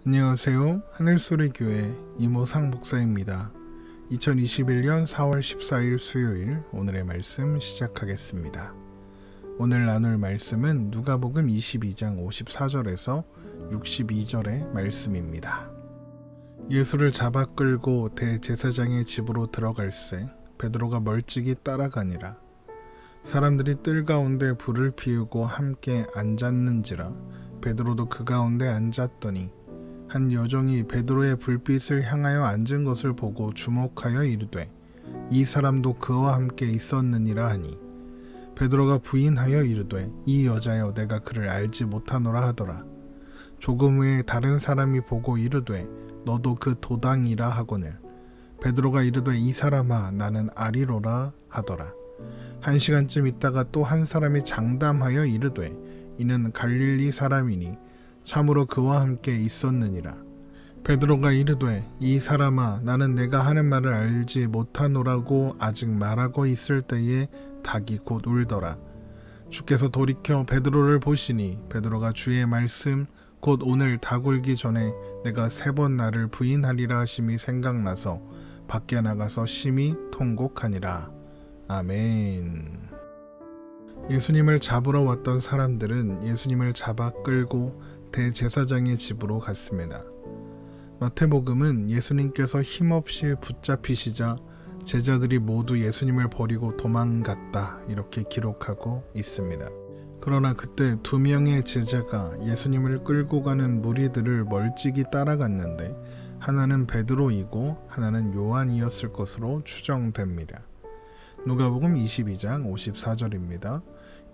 안녕하세요. 하늘소리교회 이모상 목사입니다. 2021년 4월 14일 수요일 오늘의 말씀 시작하겠습니다. 오늘 나눌 말씀은 누가복음 22장 54절에서 62절의 말씀입니다. 예수를 잡아 끌고 대제사장의 집으로 들어갈새 베드로가 멀찍이 따라가니라. 사람들이 뜰 가운데 불을 피우고 함께 앉았는지라. 베드로도 그 가운데 앉았더니 한 여종이 베드로의 불빛을 향하여 앉은 것을 보고 주목하여 이르되 이 사람도 그와 함께 있었느니라 하니 베드로가 부인하여 이르되 이 여자여 내가 그를 알지 못하노라 하더라. 조금 후에 다른 사람이 보고 이르되 너도 그 도당이라 하거늘 베드로가 이르되 이 사람아 나는 아리로라 하더라. 1시간쯤 있다가 또 한 사람이 장담하여 이르되 이는 갈릴리 사람이니 참으로 그와 함께 있었느니라. 베드로가 이르되 이 사람아 나는 내가 하는 말을 알지 못하노라고 아직 말하고 있을 때에 닭이 곧 울더라. 주께서 돌이켜 베드로를 보시니 베드로가 주의 말씀 곧 오늘 닭 울기 전에 내가 3번 나를 부인하리라 하심이 생각나서 밖에 나가서 심히 통곡하니라. 아멘. 예수님을 잡으러 왔던 사람들은 예수님을 잡아 끌고 대제사장의 집으로 갔습니다. 마태복음은 예수님께서 힘없이 붙잡히시자 제자들이 모두 예수님을 버리고 도망갔다 이렇게 기록하고 있습니다. 그러나 그때 2명의 제자가 예수님을 끌고 가는 무리들을 멀찍이 따라갔는데 하나는 베드로이고 하나는 요한이었을 것으로 추정됩니다. 누가복음 22장 54절입니다.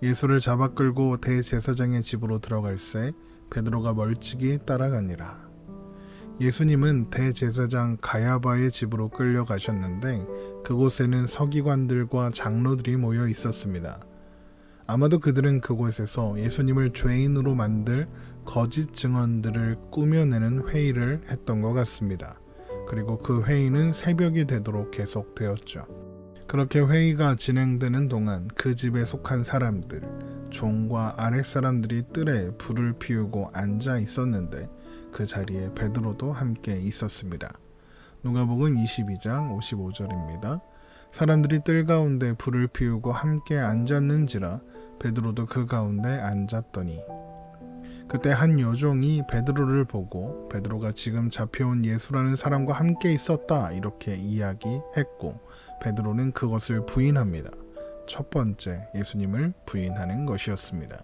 예수를 잡아 끌고 대제사장의 집으로 들어갈새 베드로가 멀찍이 따라가니라. 예수님은 대제사장 가야바의 집으로 끌려가셨는데 그곳에는 서기관들과 장로들이 모여 있었습니다. 아마도 그들은 그곳에서 예수님을 죄인으로 만들 거짓 증언들을 꾸며내는 회의를 했던 것 같습니다. 그리고 그 회의는 새벽이 되도록 계속되었죠. 그렇게 회의가 진행되는 동안 그 집에 속한 사람들, 종과 아랫사람들이 뜰에 불을 피우고 앉아 있었는데 그 자리에 베드로도 함께 있었습니다. 누가복음 22장 55절입니다. 사람들이 뜰 가운데 불을 피우고 함께 앉았는지라 베드로도 그 가운데 앉았더니 그때 한 여종이 베드로를 보고 베드로가 지금 잡혀온 예수라는 사람과 함께 있었다 이렇게 이야기했고 베드로는 그것을 부인합니다. 첫 번째 예수님을 부인하는 것이었습니다.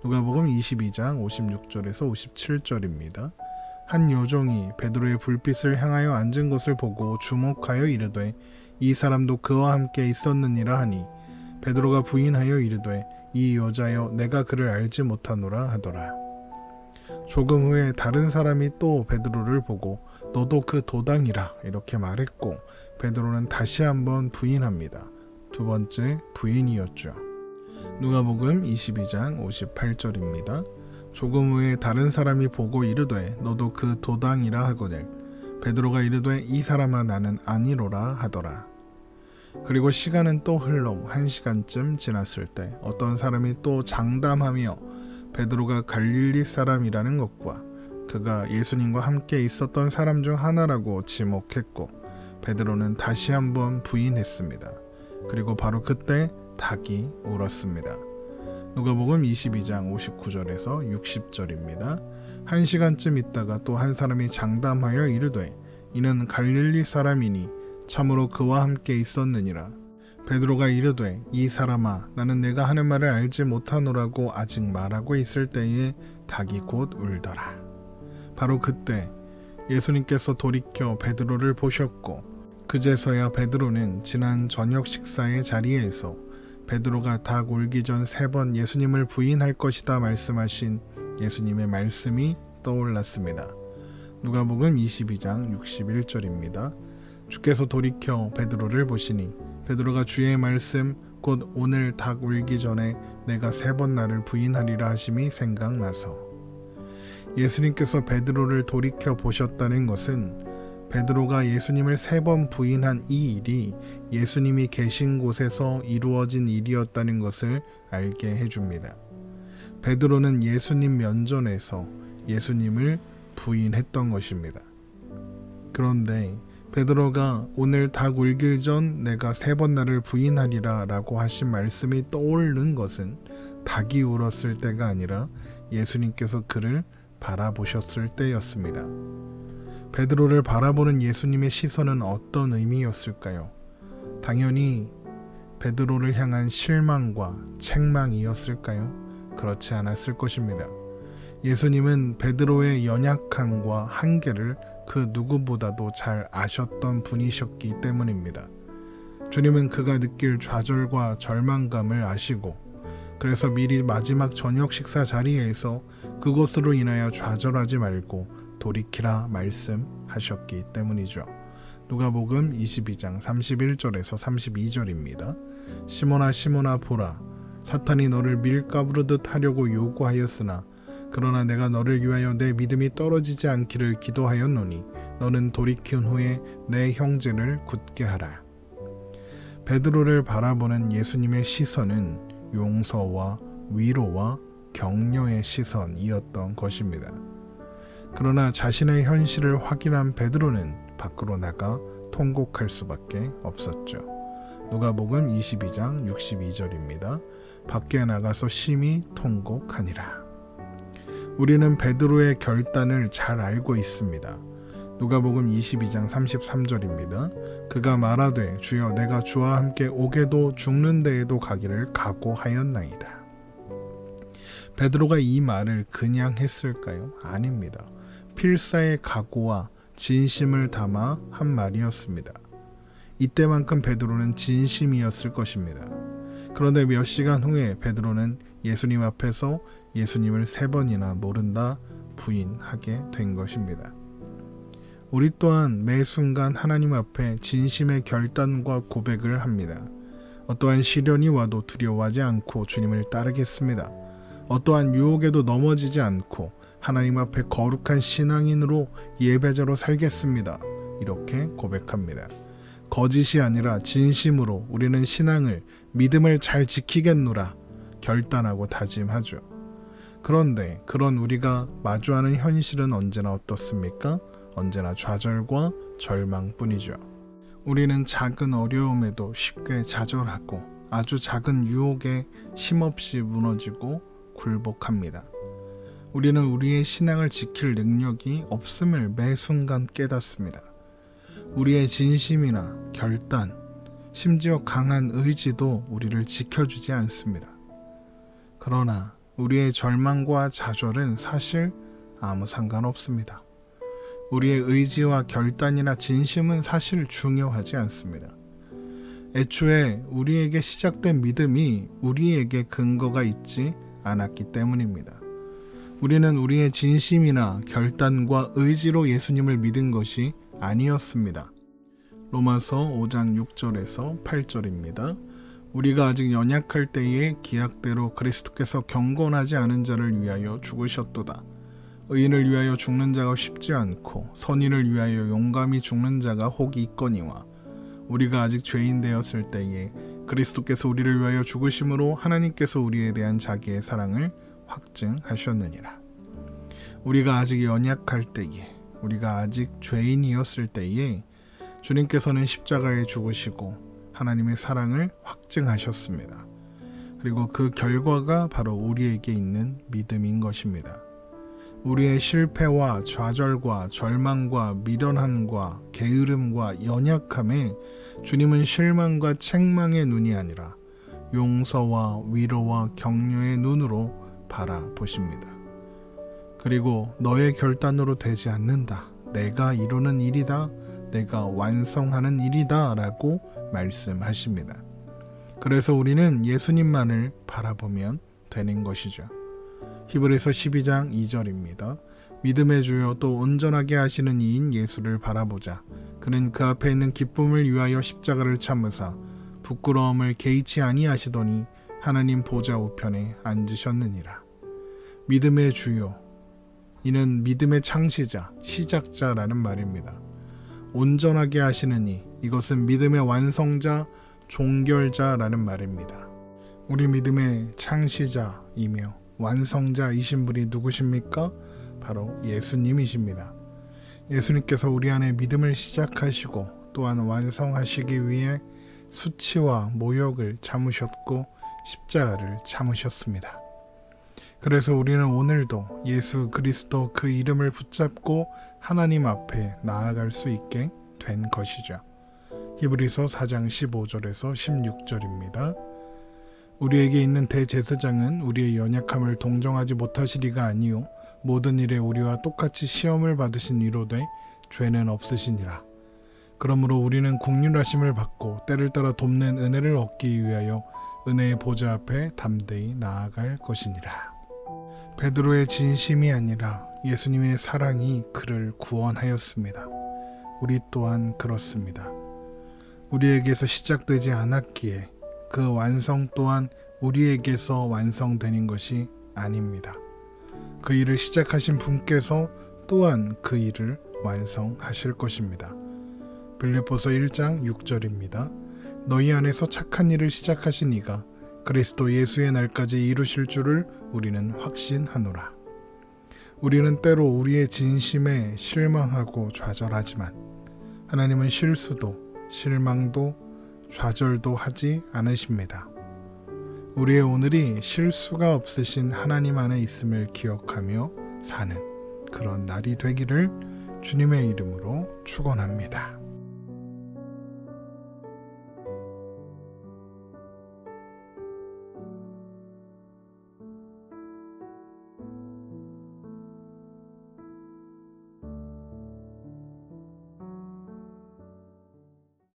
누가복음 22장 56절에서 57절입니다. 한 여종이 베드로의 불빛을 향하여 앉은 것을 보고 주목하여 이르되 이 사람도 그와 함께 있었느니라 하니 베드로가 부인하여 이르되 이 여자여 내가 그를 알지 못하노라 하더라. 조금 후에 다른 사람이 또 베드로를 보고 너도 그 도당이라 이렇게 말했고 베드로는 다시 한번 부인합니다. 두 번째 부인이었죠. 누가복음 22장 58절입니다. 조금 후에 다른 사람이 보고 이르되 너도 그 도당이라 하거늘 베드로가 이르되 이 사람아 나는 아니로라 하더라. 그리고 시간은 또 흘러 1시간쯤 지났을 때 어떤 사람이 또 장담하며 베드로가 갈릴리 사람이라는 것과 그가 예수님과 함께 있었던 사람 중 하나라고 지목했고 베드로는 다시 한번 부인했습니다. 그리고 바로 그때 닭이 울었습니다. 누가복음 22장 59절에서 60절입니다. 1시간쯤 있다가 또 한 사람이 장담하여 이르되 이는 갈릴리 사람이니 참으로 그와 함께 있었느니라. 베드로가 이르되 이 사람아 나는 내가 하는 말을 알지 못하노라고 아직 말하고 있을 때에 닭이 곧 울더라. 바로 그때 예수님께서 돌이켜 베드로를 보셨고 그제서야 베드로는 지난 저녁 식사의 자리에서 베드로가 닭 울기 전 3번 예수님을 부인할 것이다 말씀하신 예수님의 말씀이 떠올랐습니다. 누가복음 22장 61절입니다. 주께서 돌이켜 베드로를 보시니 베드로가 주의 말씀 곧 오늘 닭 울기 전에 내가 3번 나를 부인하리라 하심이 생각나서 예수님께서 베드로를 돌이켜 보셨다는 것은 베드로가 예수님을 3번 부인한 이 일이 예수님이 계신 곳에서 이루어진 일이었다는 것을 알게 해줍니다. 베드로는 예수님 면전에서 예수님을 부인했던 것입니다. 그런데 베드로가 오늘 닭 울기 전 내가 3번 나를 부인하리라 라고 하신 말씀이 떠오르는 것은 닭이 울었을 때가 아니라 예수님께서 그를 바라보셨을 때였습니다. 베드로를 바라보는 예수님의 시선은 어떤 의미였을까요? 당연히 베드로를 향한 실망과 책망이었을까요? 그렇지 않았을 것입니다. 예수님은 베드로의 연약함과 한계를 그 누구보다도 잘 아셨던 분이셨기 때문입니다. 주님은 그가 느낄 좌절과 절망감을 아시고 그래서 미리 마지막 저녁 식사 자리에서 그것으로 인하여 좌절하지 말고 돌이키라 말씀하셨기 때문이죠. 누가복음 22장 31절에서 32절입니다. 시몬아 시몬아 보라, 사탄이 너를 밀가부르듯 하려고 요구하였으나 그러나 내가 너를 위하여 내 믿음이 떨어지지 않기를 기도하였노니 너는 돌이킨 후에 내 형제를 굳게 하라. 베드로를 바라보는 예수님의 시선은 용서와 위로와 격려의 시선이었던 것입니다. 그러나 자신의 현실을 확인한 베드로는 밖으로 나가 통곡할 수밖에 없었죠. 누가복음 22장 62절입니다. 밖에 나가서 심히 통곡하니라. 우리는 베드로의 결단을 잘 알고 있습니다. 누가복음 22장 33절입니다. 그가 말하되 주여 내가 주와 함께 오게도 죽는 데에도 가기를 각오하였나이다. 베드로가 이 말을 그냥 했을까요? 아닙니다. 필사의 각오와 진심을 담아 한 말이었습니다. 이때만큼 베드로는 진심이었을 것입니다. 그런데 몇 시간 후에 베드로는 예수님 앞에서 예수님을 3번이나 모른다 부인하게 된 것입니다. 우리 또한 매 순간 하나님 앞에 진심의 결단과 고백을 합니다. 어떠한 시련이 와도 두려워하지 않고 주님을 따르겠습니다. 어떠한 유혹에도 넘어지지 않고 하나님 앞에 거룩한 신앙인으로 예배자로 살겠습니다. 이렇게 고백합니다. 거짓이 아니라 진심으로 우리는 신앙을, 믿음을 잘 지키겠노라 결단하고 다짐하죠. 그런데 그런 우리가 마주하는 현실은 언제나 어떻습니까? 언제나 좌절과 절망뿐이죠. 우리는 작은 어려움에도 쉽게 좌절하고 아주 작은 유혹에 힘없이 무너지고 굴복합니다. 우리는 우리의 신앙을 지킬 능력이 없음을 매 순간 깨닫습니다. 우리의 진심이나 결단, 심지어 강한 의지도 우리를 지켜주지 않습니다. 그러나 우리의 절망과 좌절은 사실 아무 상관없습니다. 우리의 의지와 결단이나 진심은 사실 중요하지 않습니다. 애초에 우리에게 시작된 믿음이 우리에게 근거가 있지 않았기 때문입니다. 우리는 우리의 진심이나 결단과 의지로 예수님을 믿은 것이 아니었습니다. 로마서 5장 6절에서 8절입니다. 우리가 아직 연약할 때에 기약대로 그리스도께서 경건하지 않은 자를 위하여 죽으셨도다. 의인을 위하여 죽는 자가 쉽지 않고 선인을 위하여 용감히 죽는 자가 혹이 있거니와 우리가 아직 죄인 되었을 때에 그리스도께서 우리를 위하여 죽으심으로 하나님께서 우리에 대한 자기의 사랑을 확증하셨느니라. 우리가 아직 연약할 때에, 우리가 아직 죄인이었을 때에 주님께서는 십자가에 죽으시고 하나님의 사랑을 확증하셨습니다. 그리고 그 결과가 바로 우리에게 있는 믿음인 것입니다. 우리의 실패와 좌절과 절망과 미련함과 게으름과 연약함에 주님은 실망과 책망의 눈이 아니라 용서와 위로와 격려의 눈으로 바라보십니다. 그리고 너의 결단으로 되지 않는다. 내가 이루는 일이다. 내가 완성하는 일이다. 라고 말씀하십니다. 그래서 우리는 예수님만을 바라보면 되는 것이죠. 히브리서 12장 2절입니다. 믿음의 주요 또 온전하게 하시는 이인 예수를 바라보자. 그는 그 앞에 있는 기쁨을 위하여 십자가를 참으사 부끄러움을 개의치 아니하시더니 하나님 보좌 우편에 앉으셨느니라. 믿음의 주요, 이는 믿음의 창시자, 시작자라는 말입니다. 온전하게 하시는 이, 이것은 믿음의 완성자, 종결자라는 말입니다. 우리 믿음의 창시자이며 완성자이신 분이 누구십니까? 바로 예수님이십니다. 예수님께서 우리 안에 믿음을 시작하시고 또한 완성하시기 위해 수치와 모욕을 참으셨고 십자가를 참으셨습니다. 그래서 우리는 오늘도 예수 그리스도 그 이름을 붙잡고 하나님 앞에 나아갈 수 있게 된 것이죠. 히브리서 4장 15절에서 16절입니다. 우리에게 있는 대제사장은 우리의 연약함을 동정하지 못하시리가 아니요 모든 일에 우리와 똑같이 시험을 받으신 이로되 죄는 없으시니라. 그러므로 우리는 긍휼하심을 받고 때를 따라 돕는 은혜를 얻기 위하여 은혜의 보좌 앞에 담대히 나아갈 것이니라. 베드로의 진심이 아니라 예수님의 사랑이 그를 구원하였습니다. 우리 또한 그렇습니다. 우리에게서 시작되지 않았기에 그 완성 또한 우리에게서 완성되는 것이 아닙니다. 그 일을 시작하신 분께서 또한 그 일을 완성하실 것입니다. 빌립보서 1장 6절입니다. 너희 안에서 착한 일을 시작하신 이가 그리스도 예수의 날까지 이루실 줄을 우리는 확신하노라. 우리는 때로 우리의 진심에 실망하고 좌절하지만 하나님은 실수도 실망도 좌절도 하지 않으십니다. 우리의 오늘이 실수가 없으신 하나님 안에 있음을 기억하며 사는 그런 날이 되기를 주님의 이름으로 축원합니다.